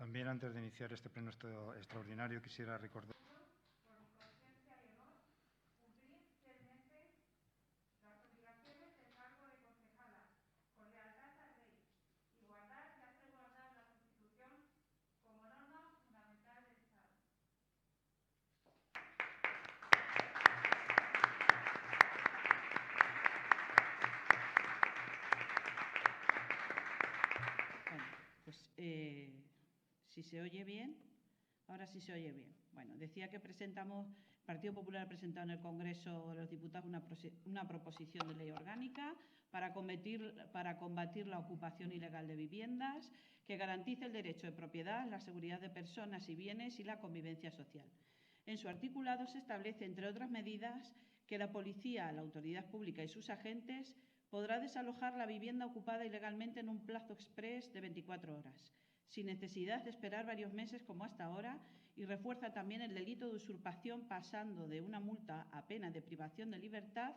También, antes de iniciar este pleno extraordinario, quisiera recordar. Si se oye bien, ahora sí se oye bien. Bueno, decía que el Partido Popular ha presentado en el Congreso de los Diputados una proposición de ley orgánica para combatir la ocupación ilegal de viviendas, que garantice el derecho de propiedad, la seguridad de personas y bienes y la convivencia social. En su articulado se establece, entre otras medidas, que la policía, la autoridad pública y sus agentes podrá desalojar la vivienda ocupada ilegalmente en un plazo exprés de 24 horas, sin necesidad de esperar varios meses como hasta ahora, y refuerza también el delito de usurpación, pasando de una multa a pena de privación de libertad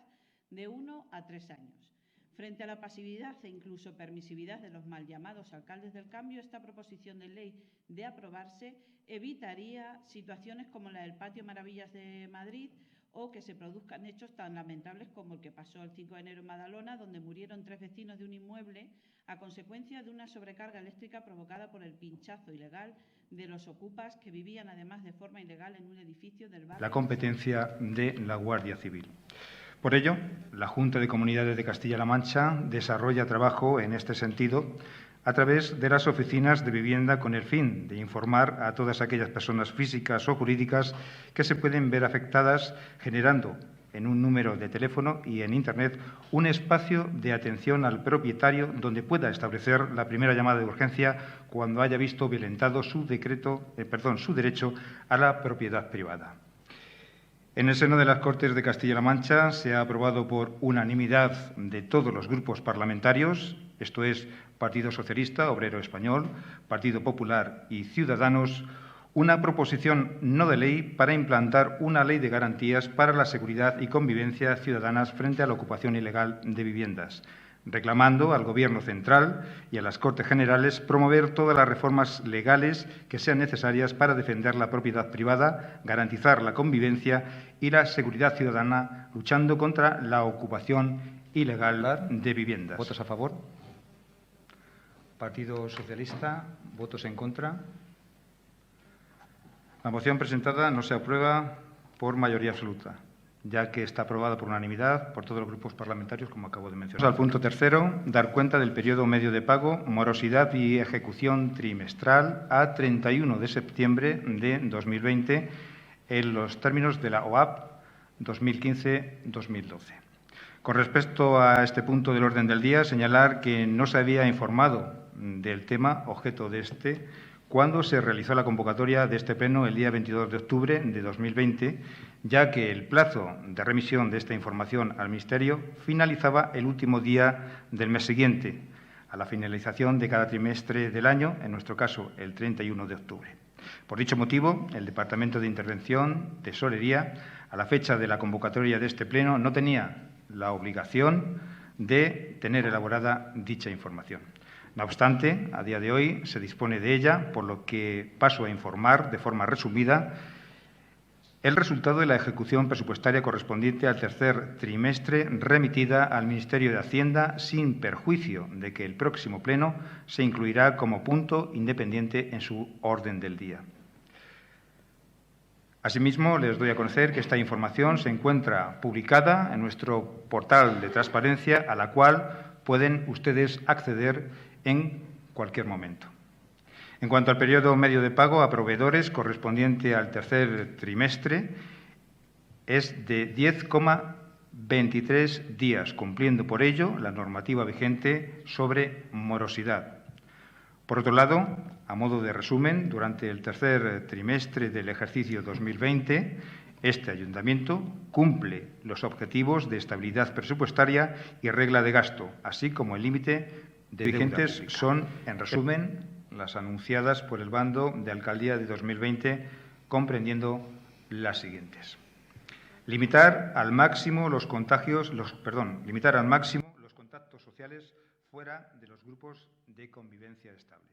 de 1 a 3 años. Frente a la pasividad e incluso permisividad de los mal llamados alcaldes del cambio, esta proposición de ley, de aprobarse, evitaría situaciones como la del Patio Maravillas de Madrid, o que se produzcan hechos tan lamentables como el que pasó el 5 de enero en Badalona, donde murieron 3 vecinos de un inmueble a consecuencia de una sobrecarga eléctrica provocada por el pinchazo ilegal de los ocupas, que vivían además de forma ilegal en un edificio del barrio. La competencia de la Guardia Civil. Por ello, la Junta de Comunidades de Castilla-La Mancha desarrolla trabajo en este sentido a través de las oficinas de vivienda, con el fin de informar a todas aquellas personas físicas o jurídicas que se pueden ver afectadas, generando en un número de teléfono y en Internet un espacio de atención al propietario donde pueda establecer la primera llamada de urgencia cuando haya visto violentado su derecho a la propiedad privada. En el seno de las Cortes de Castilla-La Mancha se ha aprobado por unanimidad de todos los grupos parlamentarios, esto es, Partido Socialista, Obrero Español, Partido Popular y Ciudadanos, una proposición no de ley para implantar una ley de garantías para la seguridad y convivencia ciudadanas frente a la ocupación ilegal de viviendas, reclamando al Gobierno central y a las Cortes Generales promover todas las reformas legales que sean necesarias para defender la propiedad privada, garantizar la convivencia y la seguridad ciudadana, luchando contra la ocupación ilegal de viviendas. ¿Votos a favor? Partido Socialista, ¿votos en contra? La moción presentada no se aprueba por mayoría absoluta, ya que está aprobada por unanimidad por todos los grupos parlamentarios, como acabo de mencionar. Al punto tercero, dar cuenta del periodo medio de pago, morosidad y ejecución trimestral a 31 de septiembre de 2020 en los términos de la OAP 2015-2012. Con respecto a este punto del orden del día, señalar que no se había informado del tema objeto de cuando se realizó la convocatoria de este pleno el día 22 de octubre de 2020, ya que el plazo de remisión de esta información al Ministerio finalizaba el último día del mes siguiente, a la finalización de cada trimestre del año, en nuestro caso el 31 de octubre. Por dicho motivo, el Departamento de Intervención, Tesorería, a la fecha de la convocatoria de este pleno, no tenía la obligación de tener elaborada dicha información. No obstante, a día de hoy se dispone de ella, por lo que paso a informar de forma resumida el resultado de la ejecución presupuestaria correspondiente al tercer trimestre remitida al Ministerio de Hacienda, sin perjuicio de que el próximo pleno se incluirá como punto independiente en su orden del día. Asimismo, les doy a conocer que esta información se encuentra publicada en nuestro portal de transparencia, a la cual pueden ustedes acceder en cualquier momento. En cuanto al periodo medio de pago a proveedores correspondiente al tercer trimestre, es de 10,23 días, cumpliendo por ello la normativa vigente sobre morosidad. Por otro lado, a modo de resumen, durante el tercer trimestre del ejercicio 2020, este ayuntamiento cumple los objetivos de estabilidad presupuestaria y regla de gasto, así como el límite de vigentes son, en resumen, las anunciadas por el bando de alcaldía de 2020, comprendiendo las siguientes. Limitar al máximo los contactos sociales fuera de los grupos de convivencia estable.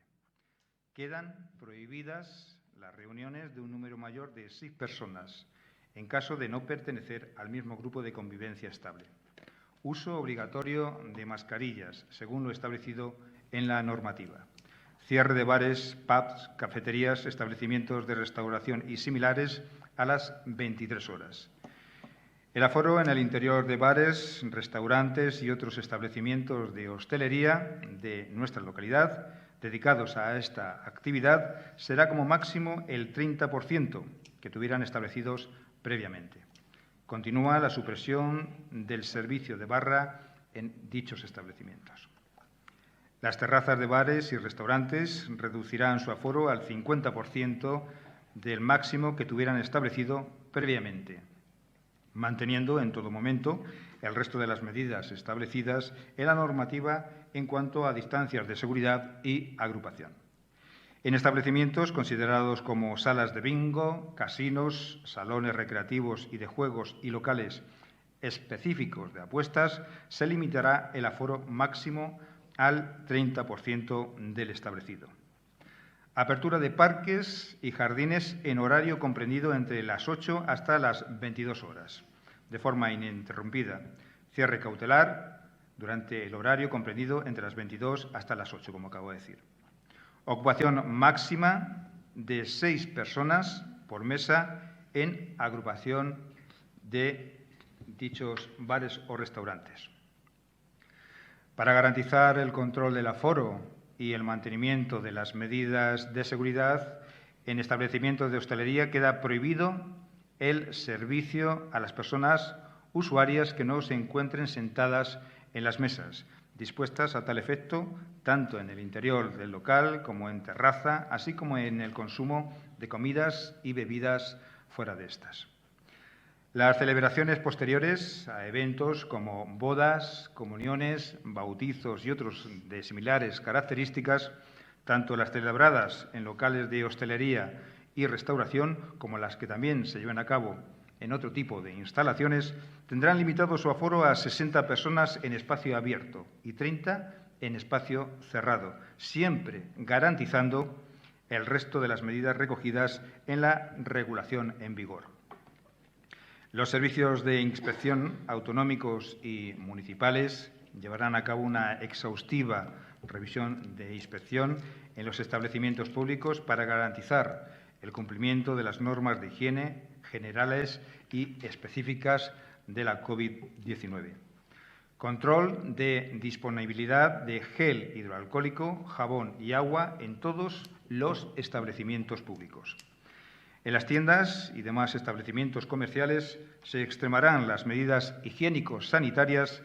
Quedan prohibidas las reuniones de un número mayor de 6 personas, en caso de no pertenecer al mismo grupo de convivencia estable. Uso obligatorio de mascarillas, según lo establecido en la normativa. Cierre de bares, pubs, cafeterías, establecimientos de restauración y similares a las 23 horas. El aforo en el interior de bares, restaurantes y otros establecimientos de hostelería de nuestra localidad dedicados a esta actividad será como máximo el 30% que tuvieran establecidos previamente. Continúa la supresión del servicio de barra en dichos establecimientos. Las terrazas de bares y restaurantes reducirán su aforo al 50% del máximo que tuvieran establecido previamente, manteniendo en todo momento el resto de las medidas establecidas en la normativa en cuanto a distancias de seguridad y agrupación. En establecimientos considerados como salas de bingo, casinos, salones recreativos y de juegos y locales específicos de apuestas, se limitará el aforo máximo al 30% del establecido. Apertura de parques y jardines en horario comprendido entre las 8 hasta las 22 horas, de forma ininterrumpida. Cierre cautelar durante el horario comprendido entre las 22 hasta las 8, como acabo de decir. Ocupación máxima de 6 personas por mesa en agrupación de dichos bares o restaurantes. Para garantizar el control del aforo y el mantenimiento de las medidas de seguridad, en establecimientos de hostelería queda prohibido el servicio a las personas usuarias que no se encuentren sentadas en las mesas, dispuestas a tal efecto tanto en el interior del local como en terraza, así como en el consumo de comidas y bebidas fuera de estas. Las celebraciones posteriores a eventos como bodas, comuniones, bautizos y otros de similares características, tanto las celebradas en locales de hostelería y restauración como las que también se llevan a cabo en otro tipo de instalaciones, tendrán limitado su aforo a 60 personas en espacio abierto y 30 en espacio cerrado, siempre garantizando el resto de las medidas recogidas en la regulación en vigor. Los servicios de inspección autonómicos y municipales llevarán a cabo una exhaustiva revisión de inspección en los establecimientos públicos para garantizar el cumplimiento de las normas de higiene generales y específicas de la COVID-19. Control de disponibilidad de gel hidroalcohólico, jabón y agua en todos los establecimientos públicos. En las tiendas y demás establecimientos comerciales se extremarán las medidas higiénico-sanitarias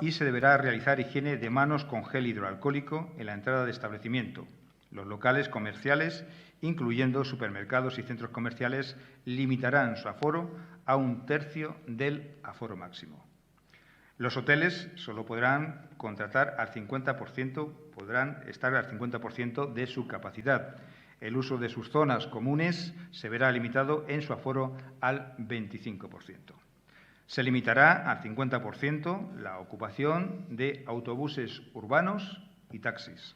y se deberá realizar higiene de manos con gel hidroalcohólico en la entrada de establecimiento. Los locales comerciales, incluyendo supermercados y centros comerciales, limitarán su aforo a 1/3 del aforo máximo. Los hoteles solo podrán contratar al 50%, podrán estar al 50% de su capacidad. El uso de sus zonas comunes se verá limitado en su aforo al 25%. Se limitará al 50% la ocupación de autobuses urbanos y taxis.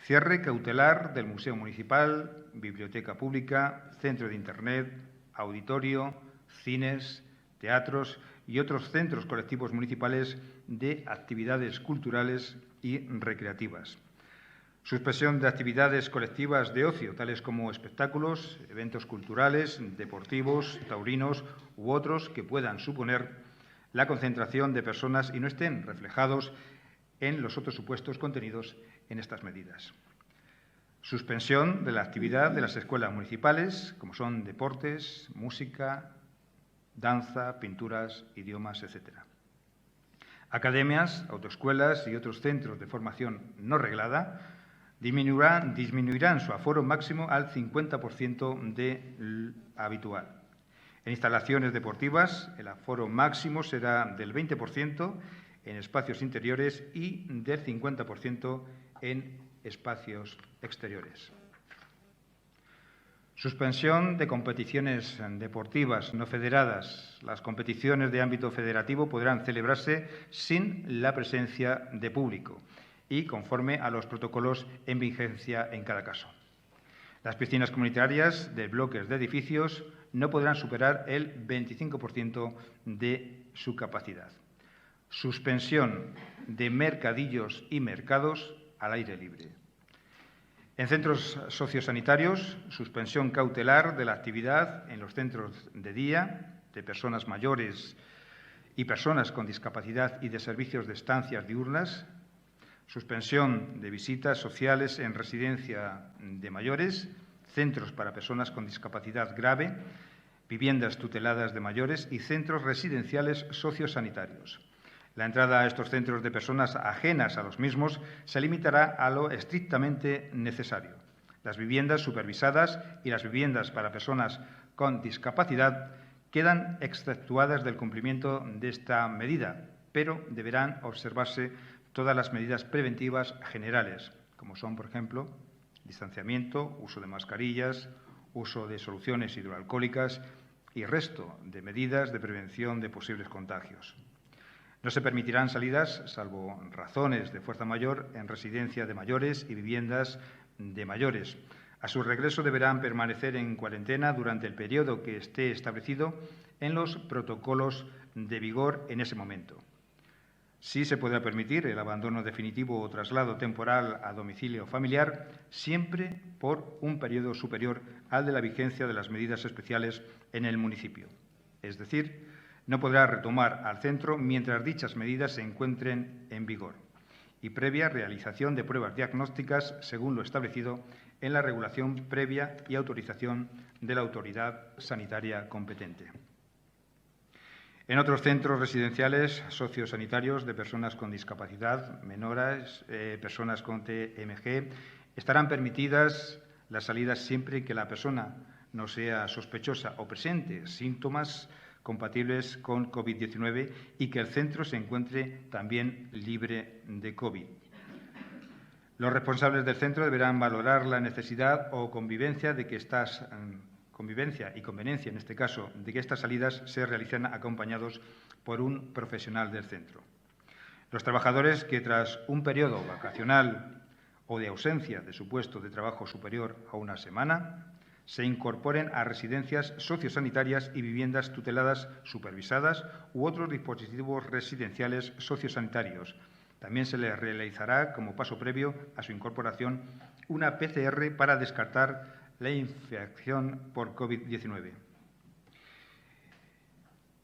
Cierre cautelar del Museo Municipal, Biblioteca Pública, Centro de Internet, Auditorio, cines, teatros y otros centros colectivos municipales de actividades culturales y recreativas. Suspensión de actividades colectivas de ocio, tales como espectáculos, eventos culturales, deportivos, taurinos u otros que puedan suponer la concentración de personas y no estén reflejados en los otros supuestos contenidos en estas medidas. Suspensión de la actividad de las escuelas municipales, como son deportes, música, danza, pinturas, idiomas, etc. Academias, autoescuelas y otros centros de formación no reglada disminuirán su aforo máximo al 50% del habitual. En instalaciones deportivas, el aforo máximo será del 20% en espacios interiores y del 50% en espacios exteriores. Suspensión de competiciones deportivas no federadas. Las competiciones de ámbito federativo podrán celebrarse sin la presencia de público y conforme a los protocolos en vigencia en cada caso. Las piscinas comunitarias de bloques de edificios no podrán superar el 25% de su capacidad. Suspensión de mercadillos y mercados al aire libre. En centros sociosanitarios, suspensión cautelar de la actividad en los centros de día de personas mayores y personas con discapacidad y de servicios de estancias diurnas, suspensión de visitas sociales en residencia de mayores, centros para personas con discapacidad grave, viviendas tuteladas de mayores y centros residenciales sociosanitarios. La entrada a estos centros de personas ajenas a los mismos se limitará a lo estrictamente necesario. Las viviendas supervisadas y las viviendas para personas con discapacidad quedan exceptuadas del cumplimiento de esta medida, pero deberán observarse todas las medidas preventivas generales, como son, por ejemplo, distanciamiento, uso de mascarillas, uso de soluciones hidroalcohólicas y resto de medidas de prevención de posibles contagios. No se permitirán salidas, salvo razones de fuerza mayor, en residencia de mayores y viviendas de mayores. A su regreso deberán permanecer en cuarentena durante el periodo que esté establecido en los protocolos de vigor en ese momento. Sí se podrá permitir el abandono definitivo o traslado temporal a domicilio familiar, siempre por un periodo superior al de la vigencia de las medidas especiales en el municipio. Es decir, no podrá retomar al centro mientras dichas medidas se encuentren en vigor y previa realización de pruebas diagnósticas según lo establecido en la regulación previa y autorización de la autoridad sanitaria competente. En otros centros residenciales sociosanitarios de personas con discapacidad, menores, personas con TMG, estarán permitidas las salidas siempre que la persona no sea sospechosa o presente síntomas compatibles con COVID-19 y que el centro se encuentre también libre de COVID. Los responsables del centro deberán valorar la necesidad o convivencia y conveniencia, en este caso, de que estas salidas se realicen acompañados por un profesional del centro. Los trabajadores que, tras un periodo vacacional o de ausencia de su puesto de trabajo superior a una semana, se incorporen a residencias sociosanitarias y viviendas tuteladas supervisadas u otros dispositivos residenciales sociosanitarios. También se les realizará, como paso previo a su incorporación, una PCR para descartar la infección por COVID-19.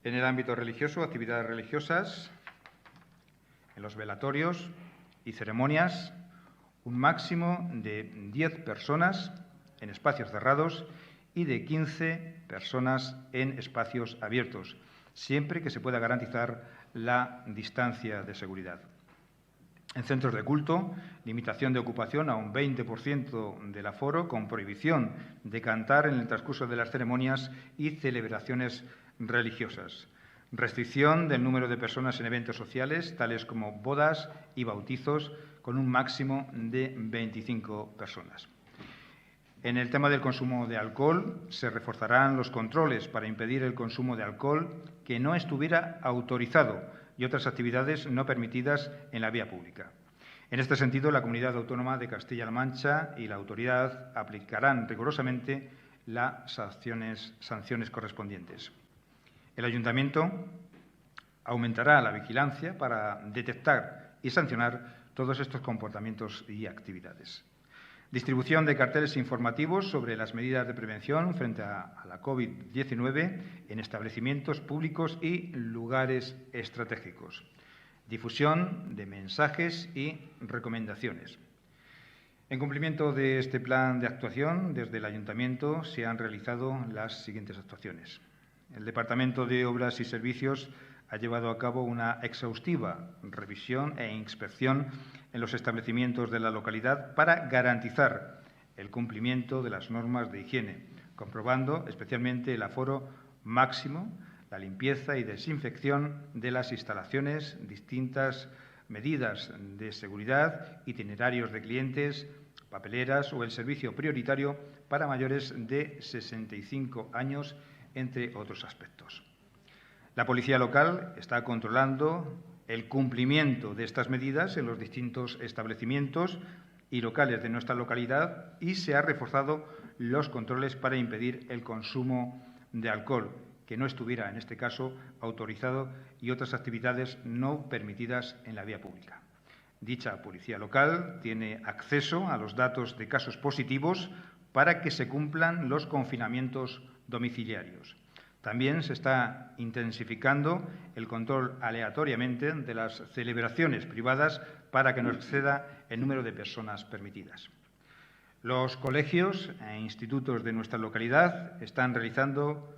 En el ámbito religioso, actividades religiosas, en los velatorios y ceremonias, un máximo de 10 personas en espacios cerrados y de 15 personas en espacios abiertos, siempre que se pueda garantizar la distancia de seguridad. En centros de culto, limitación de ocupación a un 20% del aforo, con prohibición de cantar en el transcurso de las ceremonias y celebraciones religiosas. Restricción del número de personas en eventos sociales, tales como bodas y bautizos, con un máximo de 25 personas. En el tema del consumo de alcohol, se reforzarán los controles para impedir el consumo de alcohol que no estuviera autorizado y otras actividades no permitidas en la vía pública. En este sentido, la Comunidad Autónoma de Castilla-La Mancha y la autoridad aplicarán rigurosamente las sanciones correspondientes. El Ayuntamiento aumentará la vigilancia para detectar y sancionar todos estos comportamientos y actividades. Distribución de carteles informativos sobre las medidas de prevención frente a la COVID-19 en establecimientos públicos y lugares estratégicos. Difusión de mensajes y recomendaciones. En cumplimiento de este plan de actuación, desde el Ayuntamiento se han realizado las siguientes actuaciones. El Departamento de Obras y Servicios ha llevado a cabo una exhaustiva revisión e inspección en los establecimientos de la localidad para garantizar el cumplimiento de las normas de higiene, comprobando especialmente el aforo máximo, la limpieza y desinfección de las instalaciones, distintas medidas de seguridad, itinerarios de clientes, papeleras o el servicio prioritario para mayores de 65 años, entre otros aspectos. La Policía Local está controlando el cumplimiento de estas medidas en los distintos establecimientos y locales de nuestra localidad y se han reforzado los controles para impedir el consumo de alcohol, que no estuviera, en este caso, autorizado, y otras actividades no permitidas en la vía pública. Dicha policía local tiene acceso a los datos de casos positivos para que se cumplan los confinamientos domiciliarios. También se está intensificando el control aleatoriamente de las celebraciones privadas para que no exceda el número de personas permitidas. Los colegios e institutos de nuestra localidad están realizando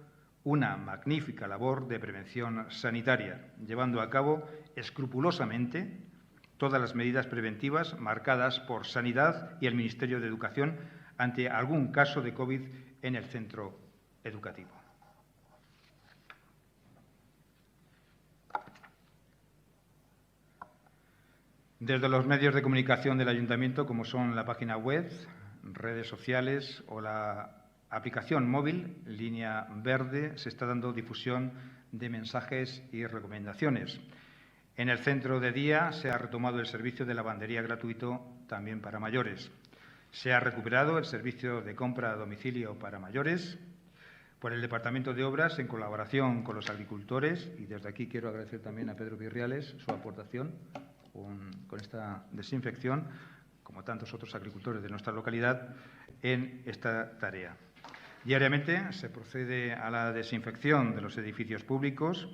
una magnífica labor de prevención sanitaria, llevando a cabo escrupulosamente todas las medidas preventivas marcadas por Sanidad y el Ministerio de Educación ante algún caso de COVID en el centro educativo. Desde los medios de comunicación del Ayuntamiento, como son la página web, redes sociales o la aplicación móvil, Línea Verde, se está dando difusión de mensajes y recomendaciones. En el centro de día se ha retomado el servicio de lavandería gratuito también para mayores. Se ha recuperado el servicio de compra a domicilio para mayores por el Departamento de Obras en colaboración con los agricultores, y desde aquí quiero agradecer también a Pedro Virriales su aportación con esta desinfección, como tantos otros agricultores de nuestra localidad, en esta tarea. Diariamente se procede a la desinfección de los edificios públicos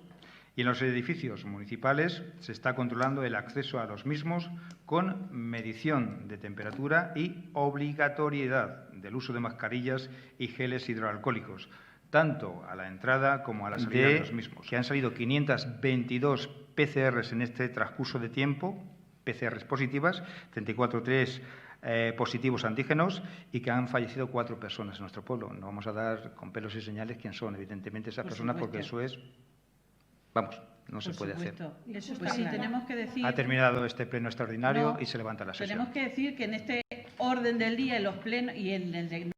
y en los edificios municipales se está controlando el acceso a los mismos con medición de temperatura y obligatoriedad del uso de mascarillas y geles hidroalcohólicos, tanto a la entrada como a la salida de los mismos. Que han salido 522 PCRs en este transcurso de tiempo, PCRs positivas, 34,3 positivos antígenos, y que han fallecido 4 personas en nuestro pueblo. No vamos a dar con pelos y señales quién son, evidentemente, esas personas, porque eso es, vamos, no se puede hacer. Eso pues sí, tenemos que decir... Ha terminado este pleno extraordinario y se levanta la sesión. Tenemos que decir que en este orden del día, en los plenos y en el de